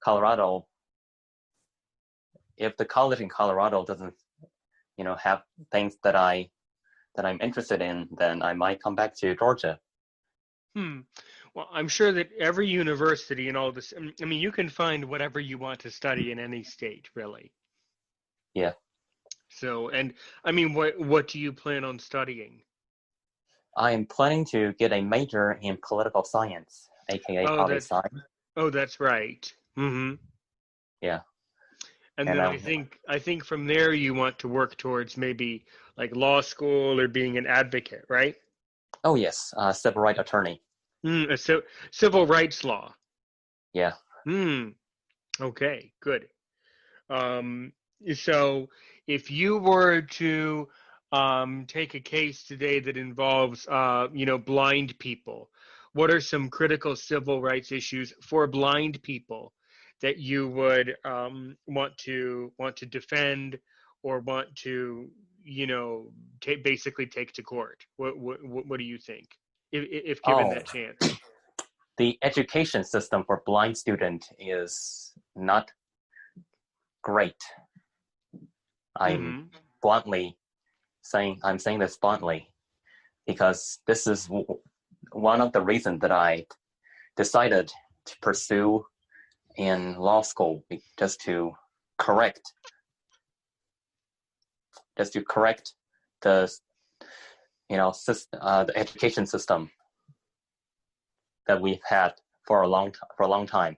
Colorado, if the college in Colorado doesn't, have things that I'm interested in, then I might come back to Georgia. Well, I'm sure that every university and all this, I mean, you can find whatever you want to study in any state, really. Yeah. So, and I mean, what do you plan on studying? I am planning to get a major in political science, aka Oh, poli sci. that's right. Mm-hmm. Yeah. And And then I think from there you want to work towards maybe like law school or being an advocate, right? oh yes, civil rights attorney. Civil rights law. Yeah. Hmm. Okay, good. Um, so if you were to take a case today that involves, blind people, what are some critical civil rights issues for blind people that you would want to defend or want to, basically take to court? What do you think, if given Oh, that chance? the education system for blind student is not great. I'm Mm-hmm. I'm saying this bluntly because this is one of the reasons that I decided to pursue in law school, just to correct the the education system that we've had for a long time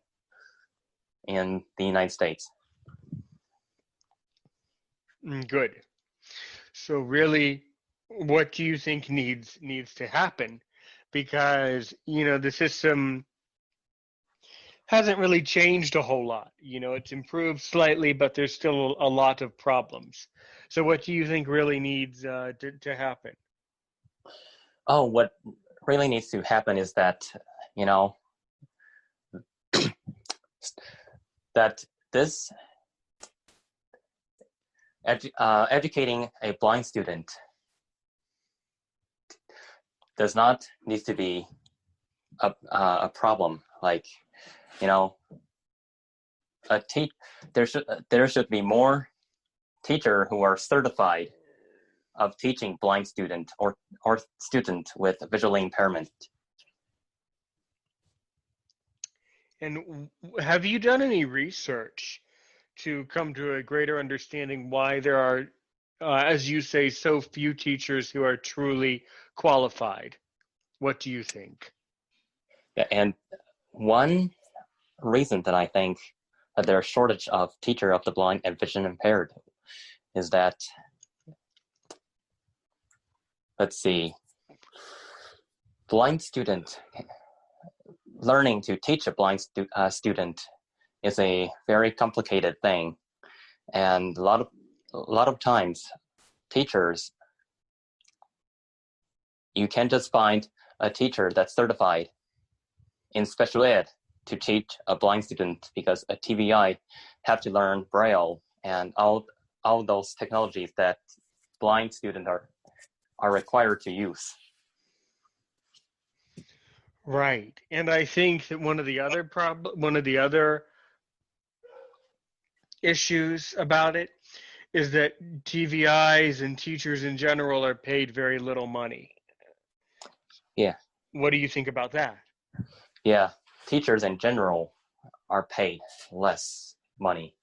in the United States. Good. So really, what do you think needs to happen? Because, the system hasn't really changed a whole lot. It's improved slightly, but there's still a lot of problems. So what do you think really needs to happen? Oh, what really needs to happen is that, that this educating a blind student does not need to be a problem. Like, there should be more teachers who are certified of teaching blind student or student with visual impairment. And have you done any research to come to a greater understanding why there are, as you say, so few teachers who are truly qualified? What do you think? And one reason that I think that there's a shortage of teacher of the blind and vision impaired is that, let's see, blind student learning to teach a blind student is a very complicated thing, and a lot of times teachers, you can't just find a teacher that's certified in special ed to teach a blind student, because a TVI have to learn Braille and all those technologies that blind students are required to use. Right. And I think that one of the other issues about it is that TVIs and teachers in general are paid very little money. Yeah. What do you think about that? Yeah. Teachers in general are paid less money.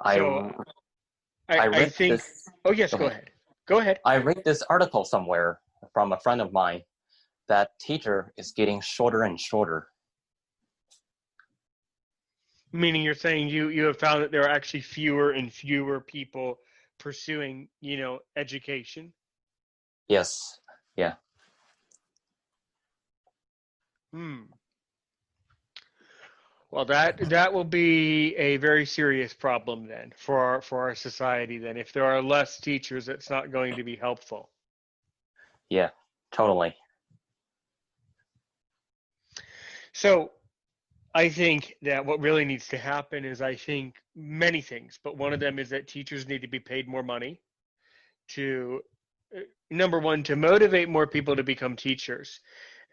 So I I read think, this. oh yes, go ahead. Go ahead. I read this article somewhere from a friend of mine that teacher is getting shorter and shorter. Meaning you're saying you have found that there are actually fewer and fewer people pursuing, education? Yes. Yeah. Well, that will be a very serious problem then for our society then. If there are less teachers, it's not going to be helpful. Yeah, totally. So I think that what really needs to happen is, I think, many things, but one of them is that teachers need to be paid more money to, number one, to motivate more people to become teachers,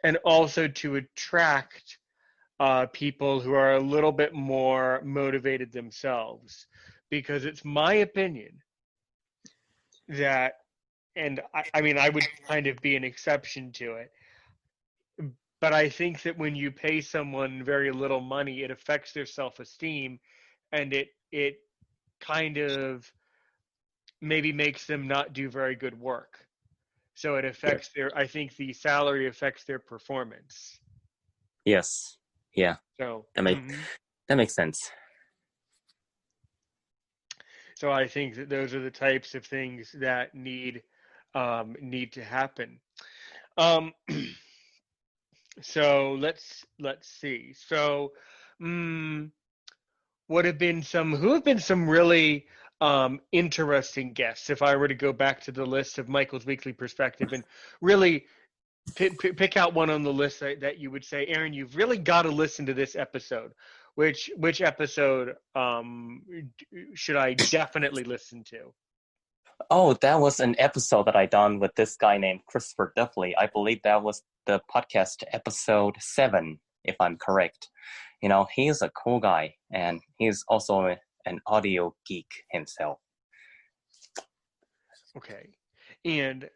and also to attract people who are a little bit more motivated themselves, because it's my opinion that, and I mean, I would kind of be an exception to it, but I think that when you pay someone very little money, it affects their self-esteem, and it kind of maybe makes them not do very good work. So it affects their, I think the salary affects their performance. Yes. Yeah. So that makes sense. so I think that those are the types of things that need to happen. Um, so let's see. So, who have been some really interesting guests? If I were to go back to the list of Michael's Weekly Perspective and really pick out one on the list that you would say, Aaron, you've really got to listen to this episode. Which episode should I definitely listen to? Oh, that was an episode that I done with this guy named Christopher Duffley. I believe that was the podcast episode 7, if I'm correct. He's a cool guy, and he's also an audio geek himself. Okay. And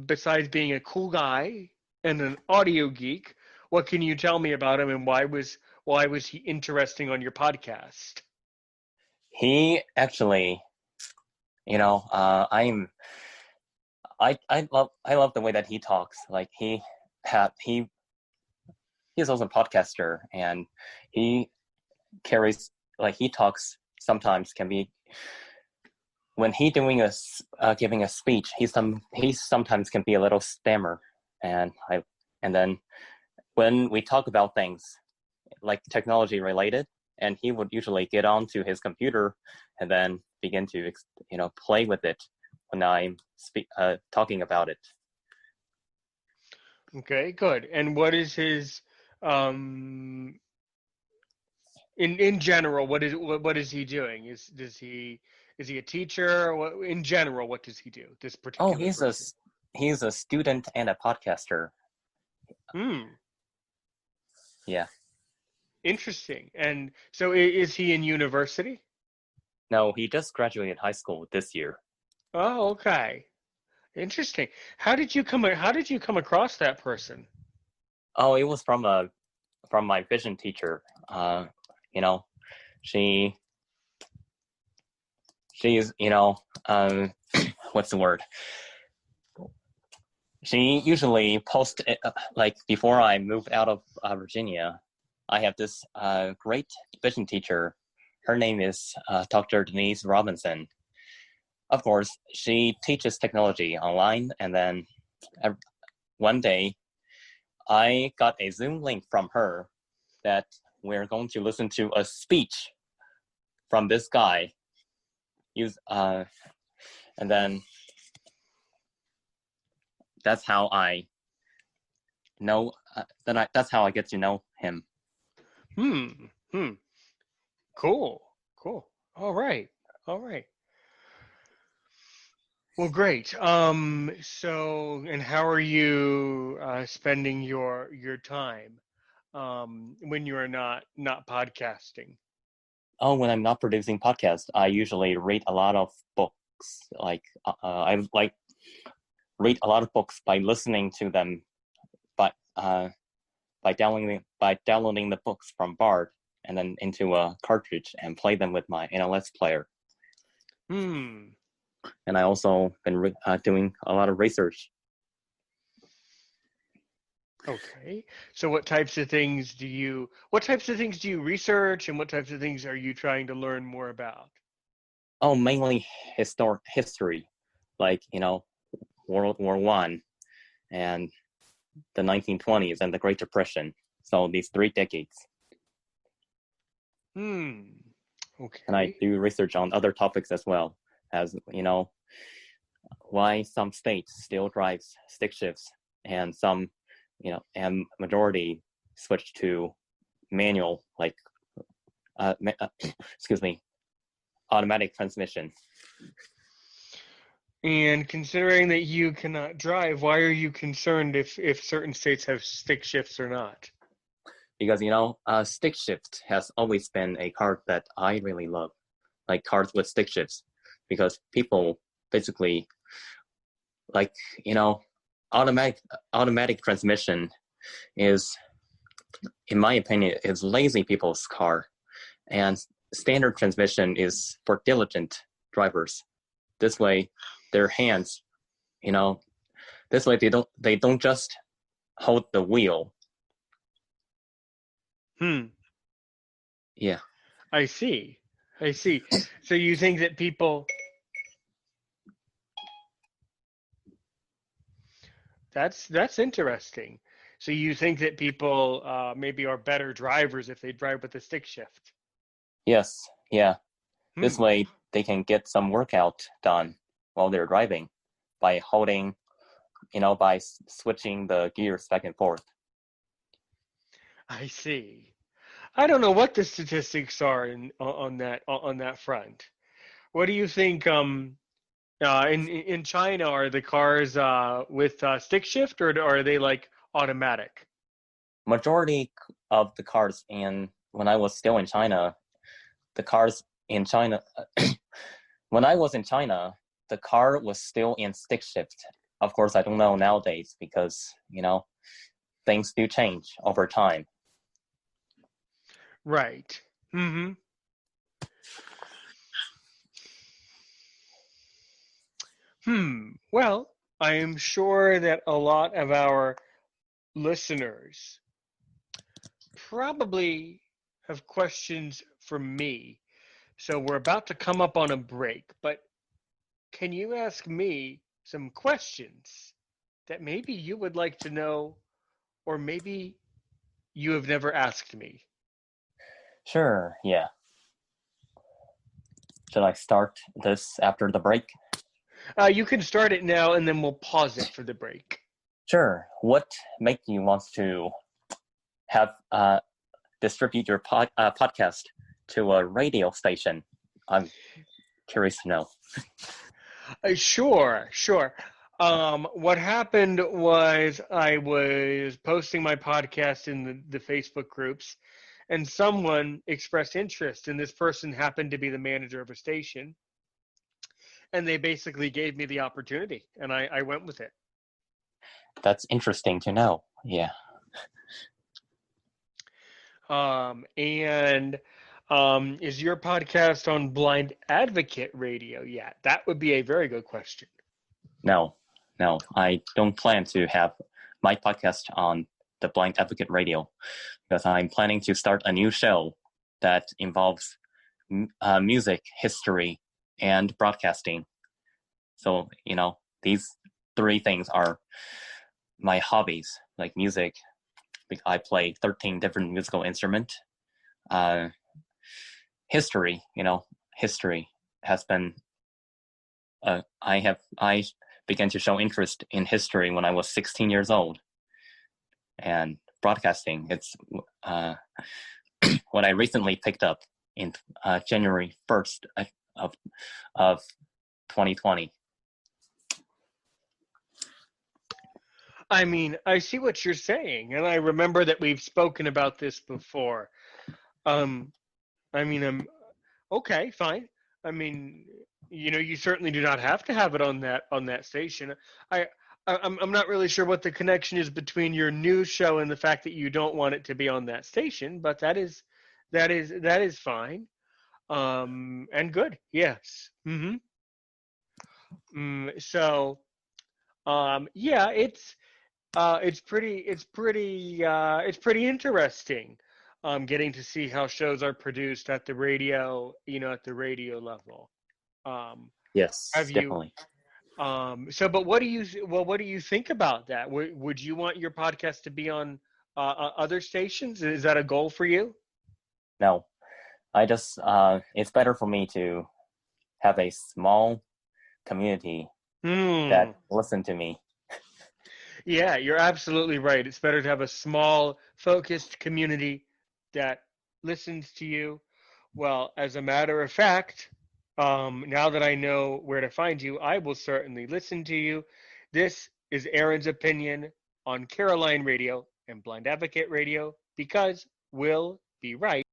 besides being a cool guy and an audio geek, what can you tell me about him, and why was he interesting on your podcast? He actually, I love the way that he talks. Like he's also a podcaster, and he carries, like, he talks sometimes can be, when he doing giving a speech, he sometimes can be a little stammer, and then when we talk about things like technology related, and he would usually get onto his computer and then begin to play with it when I'm talking about it. Okay, good. And what is his in general? What is he doing? Is he a teacher? In general, what does he do? This particular person. He's a student and a podcaster. Yeah. Interesting. And so, is he in university? No, he just graduated high school this year. Oh, okay. Interesting. How did you come across that person? Oh, it was from my vision teacher. She is, what's the word? She usually posts, like, before I moved out of Virginia, I have this great vision teacher. Her name is Dr. Denise Robinson. Of course, she teaches technology online, and then one day I got a Zoom link from her that we're going to listen to a speech from this guy. And then that's how I know. That's how I get to know him. Cool. All right. Well, great. So, and how are you spending your time when you are not podcasting? Oh, when I'm not producing podcasts, I usually read a lot of books. Like I read a lot of books by listening to them, by downloading the books from Bard and then into a cartridge and play them with my NLS player. And I also been doing a lot of research. Okay. So what types of things do you research, and what types of things are you trying to learn more about? Oh, mainly history, like, World War I and the 1920s and the Great Depression. So these 3 decades. Okay. And I do research on other topics as well, as, why some states still drives stick shifts, and some, and majority switch to manual, like, automatic transmission. And considering that you cannot drive, why are you concerned if certain states have stick shifts or not? because stick shift has always been a card that I really love, like cards with stick shifts, because people basically like automatic transmission is, in my opinion, is lazy people's car, and standard transmission is for diligent drivers. This way, their hands, this way they don't just hold the wheel. Yeah. I see. So you think that people... That's interesting. So you think that people maybe are better drivers if they drive with a stick shift? Yes. Yeah. This way they can get some workout done while they're driving by holding, by switching the gears back and forth. I see. I don't know what the statistics are on that front. What do you think? In China, are the cars with stick shift, or are they like automatic? Majority of the cars when I was still in China, the cars in China, when I was in China, the car was still in stick shift. Of course, I don't know nowadays because, things do change over time. Right. Mm-hmm. Well, I am sure that a lot of our listeners probably have questions for me. So we're about to come up on a break, but can you ask me some questions that maybe you would like to know, or maybe you have never asked me? Sure, yeah. Should I start this after the break? You can start it now, and then we'll pause it for the break. Sure. What made you want to have distribute your podcast to a radio station? I'm curious to know. Sure. What happened was I was posting my podcast in the Facebook groups, and someone expressed interest, and this person happened to be the manager of a station, and they basically gave me the opportunity, and I went with it. That's interesting to know. Yeah. Is your podcast on Blind Advocate Radio yet? That would be a very good question. No, I don't plan to have my podcast on the Blind Advocate Radio because I'm planning to start a new show that involves music, history, and broadcasting. So, these three things are my hobbies, like music. I play 13 different musical instruments. History, history has been, I began to show interest in history when I was 16 years old. And broadcasting, it's what I recently picked up in January 1st of 2020. I mean, I see what you're saying, and I remember that we've spoken about this before. I'm okay, fine. I mean, you certainly do not have to have it on that station. I'm not really sure what the connection is between your news show and the fact that you don't want it to be on that station, but that is fine. And good. Yes. So, yeah, it's pretty interesting. Getting to see how shows are produced at the radio, at the radio level. Yes, definitely. But what do you think about that? Would you want your podcast to be on other stations? Is that a goal for you? No, I just it's better for me to have a small community that listen to me. Yeah, you're absolutely right. It's better to have a small, focused community that listens to you. Well, as a matter of fact, now that I know where to find you, I will certainly listen to you. This is Aaron's opinion on Caroline Radio and Blind Advocate Radio. because we'll be right